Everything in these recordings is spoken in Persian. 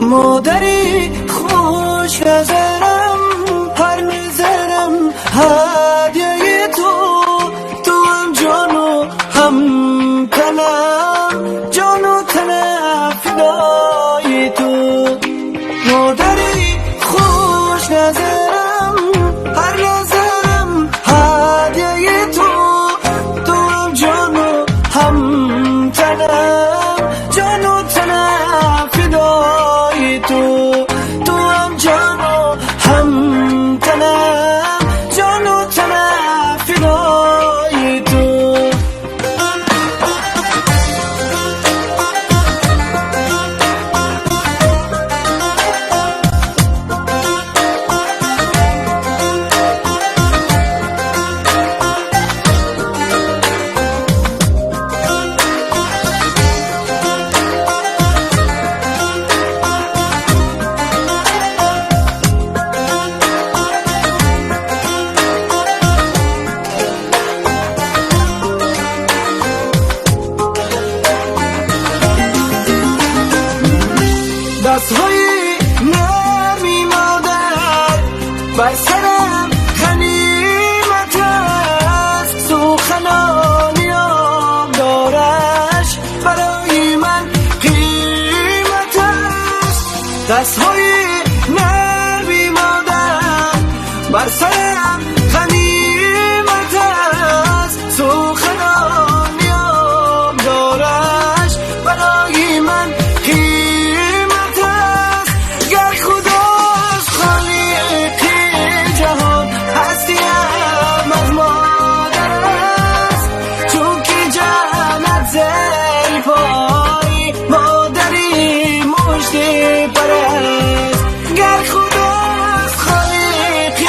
مادری خوش نظرم، هر نظرم هدیه تو هم جان و هم تنم، جان و تنم فدای تو. مادری خوش نظرم، هر نظرم هدیه تو هم جان و هم تنم، جان و تنم فدای تو هم جان و هم تنم، جان و تنم فدای تو. دست‌های نرمی مادر بر سرم غنیمت است، سخنانی آبدارش برای من قیمت است. دست‌های نرمی مادر بر سرم غنیمت است، سخنانی آبدارش برای من مادری مژده پرست. گر خداست خالق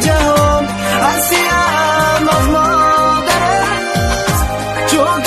جهان، هستیم از مادر است، چون